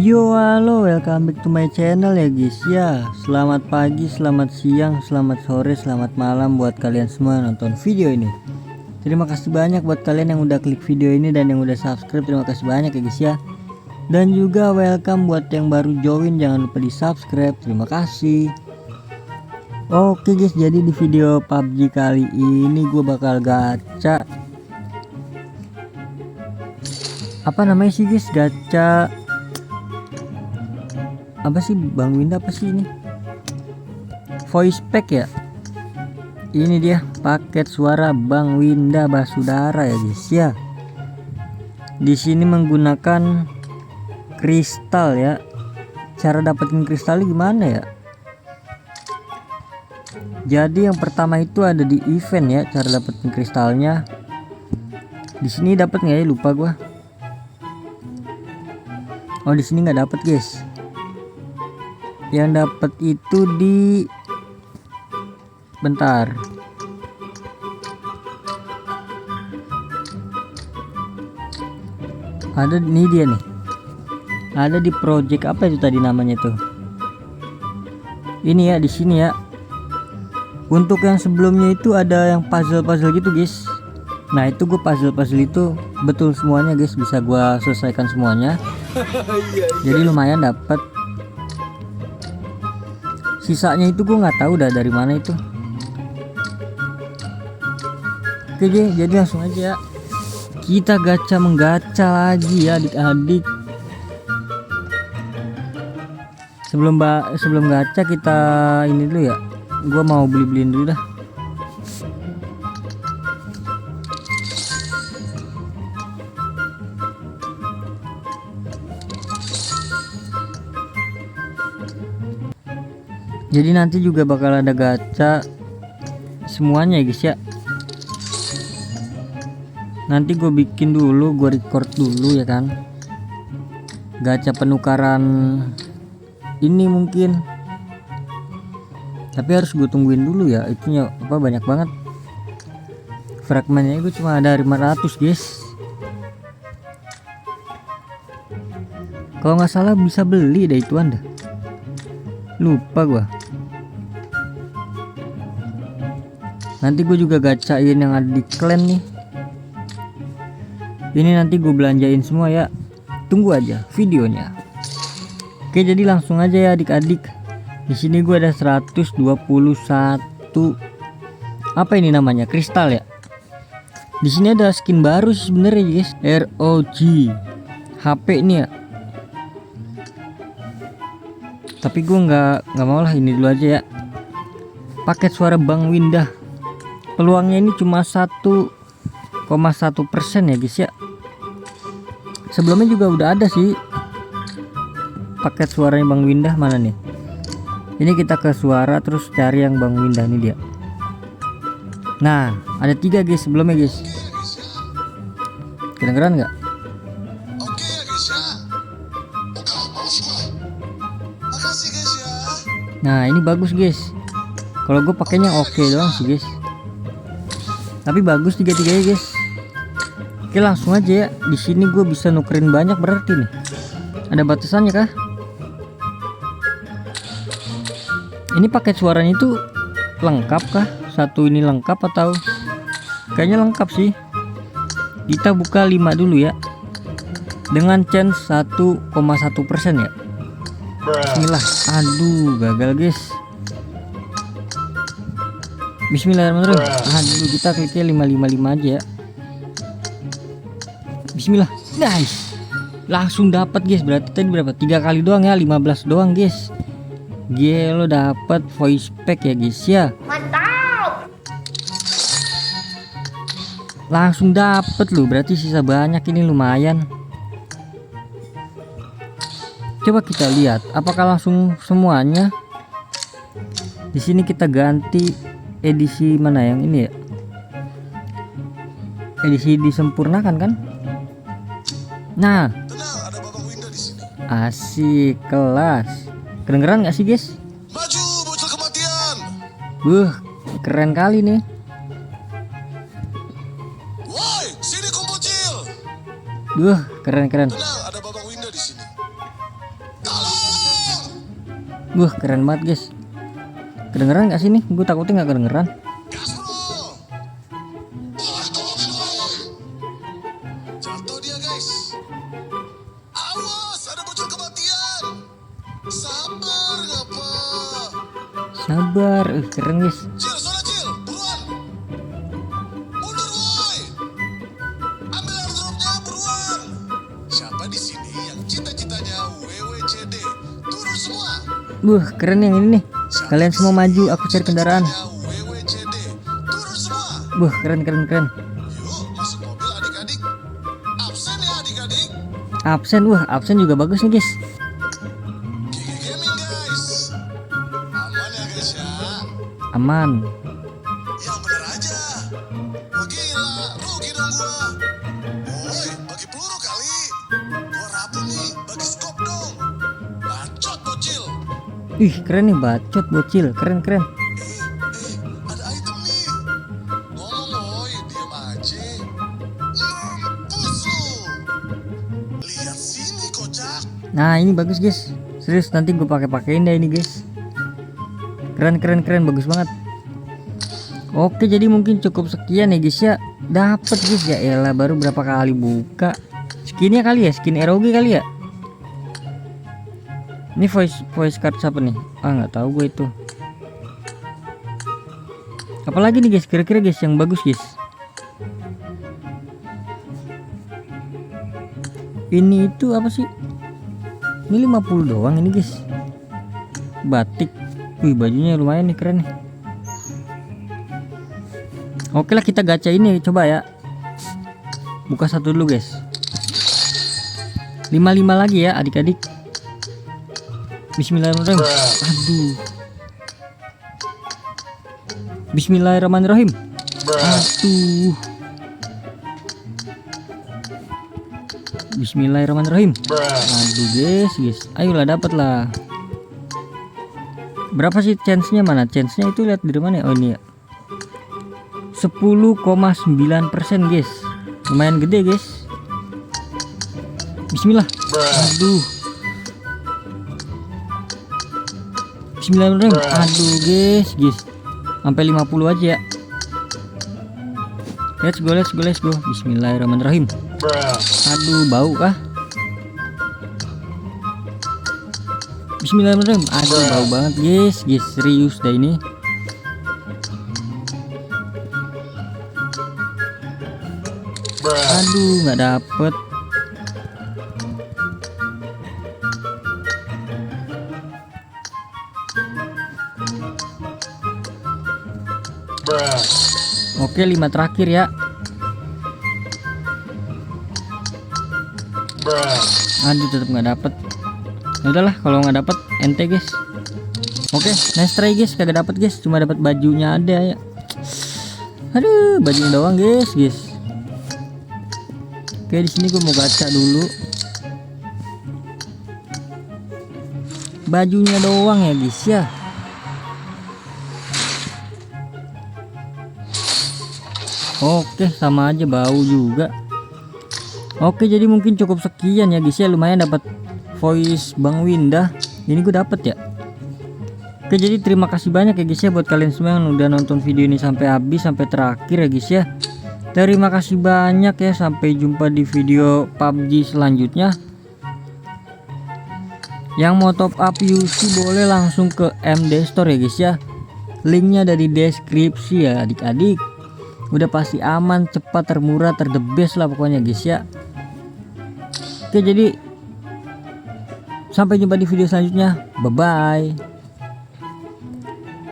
Yo halo, welcome back to my channel ya guys ya. Selamat pagi, selamat siang, selamat sore, selamat malam buat kalian semua yang nonton video ini. Terima kasih banyak buat kalian yang udah klik video ini dan yang udah subscribe. Terima kasih banyak ya guys ya. Dan juga welcome buat yang baru join, jangan lupa di subscribe. Terima kasih. Oke guys, jadi di video PUBG kali ini gue bakal gacha. Apa namanya sih guys, gacha apa sih Bang Winda, apa sih ini, voice pack ya. Ini dia paket suara Bang Winda Basudara ya guys ya. Di sini menggunakan kristal ya. Cara dapetin kristal gimana ya? Jadi yang pertama itu ada di event ya, cara dapetin kristalnya. Di sini dapat nggak ya, lupa gua. Oh di sini nggak dapet guys. Yang dapat itu di bentar, ada nih, dia nih ada di project apa itu tadi namanya tuh, ini ya di sini ya. Untuk yang sebelumnya itu ada yang puzzle gitu guys. Nah itu gue puzzle itu betul semuanya guys, bisa gue selesaikan semuanya. Jadi lumayan dapat. Sisanya itu gue nggak tahu dah dari mana itu. Oke jadi langsung aja ya. Kita menggacha lagi ya adik-adik. Sebelum gacha kita ini dulu ya. Gue mau beliin dulu dah. Jadi nanti juga bakal ada gacha semuanya ya guys ya. Nanti gue bikin dulu, gue record dulu ya kan. Gacha penukaran ini mungkin. Tapi harus gue tungguin dulu ya, itunya apa banyak banget. Fragmennya gue cuma ada 500 guys. Kalau nggak salah bisa beli deh itu anda. Lupa gua. Nanti gue juga gacain yang ada di clan nih. Ini nanti gue belanjain semua ya. Tunggu aja videonya. Oke, jadi langsung aja ya adik-adik. Di sini gue ada 121. Apa ini namanya? Kristal ya. Di sini ada skin baru sih sebenarnya guys. ROG HP ini ya. Tapi gue nggak mau lah, ini dulu aja ya. Paket suara Bang Winda. Peluangnya ini cuma 1,1% ya guys ya. Sebelumnya juga udah ada sih paket suaranya Bang Winda, mana nih? Ini kita ke suara terus cari yang Bang Winda, ini dia. Nah ada 3 guys sebelumnya guys. Keren nggak? Nah ini bagus guys. Kalau gue pakainya oke doang sih guys. Tapi bagus 3-3 guys. Oke langsung aja ya. Di sini gue bisa nukerin banyak berarti nih. Ada batasannya kah? Ini paket suaranya itu lengkap kah? Satu ini lengkap atau? Kayaknya lengkap sih. Kita buka 5 dulu ya. Dengan chance 1,1% ya. Bismillah. Aduh gagal guys. Bismillahirrahmanirrahim. Aduh kita kliknya 555 aja ya. Bismillah. Nice. Langsung dapat guys. Berarti tadi berapa? 3 kali doang ya, 15 doang guys. Gelo dapat voice pack ya guys ya. Mantap. Langsung dapat loh. Berarti sisa banyak, ini lumayan. Coba kita lihat apakah langsung semuanya. Di sini kita ganti edisi mana yang ini ya? Edisi disempurnakan kan? Nah, asik kelas. Kedengeran nggak sih guys? Maju bocil kematian. Keren kali nih. Woi, sini kau bocil. Keren. Tenang, ada Babang Winda di sini. Wah keren banget guys. Kedengeran gak sih nih? Gue takutnya gak kedengeran. Gas bro. Woi, tolongin woi. Jatuh dia guys. Awas, ada bocor kematian. Sabar ngapa? Sabar, keren guys. Cil, sono Cil, buruan. Mundur woi. Ambil airdropnya buruan. Siapa di sini yang cita-citanya WWCD? Turun semua. Wah keren yang ini nih. Kalian semua maju, aku cari kendaraan. WWCD. Turun semua. Wah keren. Yuk, masuk mobil adik-adik. Absen ya adik-adik. Absen, wah absen juga bagus nih guys. Gigi Gaming guys. Aman ya guys ya. Aman. Yang bener aja. Wah gila, rugi dong gua. Woi, bagi peluru kali. Gua rapuh nih, bagi skop dong. Bacot bocil. Ih keren nih, bacot bocil, keren. Ada item nih. Ngomong woi, diam aja. Mampus lu. Lihat sini kocak. Nah ini bagus guys. Serius nanti gue pakein deh ini guys. Keren, bagus banget. Oke jadi mungkin cukup sekian ya guys ya. Dapet guys ya elah, baru berapa kali buka. Skinnya kali ya, skin ROG kali ya. Ini voice card siapa nih? Ah nggak tahu gue itu. Apalagi nih guys, kira-kira guys yang bagus guys. Ini itu apa sih? Ini 50 doang ini guys. Batik. Wih bajunya lumayan nih, keren nih. Oke lah kita gacha ini coba ya. Buka satu dulu guys. 55 lagi ya adik-adik. Bismillahirrahmanirrahim. Aduh. Bismillahirrahmanirrahim. Aduh. Bismillahirrahmanirrahim. Aduh guys. Ayolah dapat lah. Berapa sih chance-nya, mana chance-nya itu, lihat dari mana ya? Oh ini ya. 10,9% guys. Lumayan gede guys. Bismillah. Aduh. Bismillahirrahmanirrahim. Aduh guys. Sampai 50 aja ya. Let's go. Bismillahirrahmanirrahim. Aduh bau kah? Bismillahirrahmanirrahim. Aduh bau banget guys. Serius dah ini. Aduh nggak dapet. Oke 5 terakhir ya. Aduh tetap nggak dapet. Udahlah kalau nggak dapet ente guys. Oke nice try guys, kagak dapet guys, cuma dapat bajunya ada ya. Aduh bajunya doang guys. Oke di sini gue mau gacha dulu. Bajunya doang ya guys ya. Oke sama aja bau juga. Oke jadi mungkin cukup sekian ya guys ya. Lumayan dapat voice Bang Windah. Ini gue dapet ya. Oke jadi terima kasih banyak ya guys ya buat kalian semua yang udah nonton video ini sampai habis, sampai terakhir ya guys ya. Terima kasih banyak ya. Sampai jumpa di video PUBG selanjutnya. Yang mau top up UC boleh langsung ke MD Store ya guys ya. Linknya ada di deskripsi ya adik-adik. Udah pasti aman, cepat, termurah, terdebes lah pokoknya guys ya. Oke jadi sampai jumpa di video selanjutnya. Bye bye.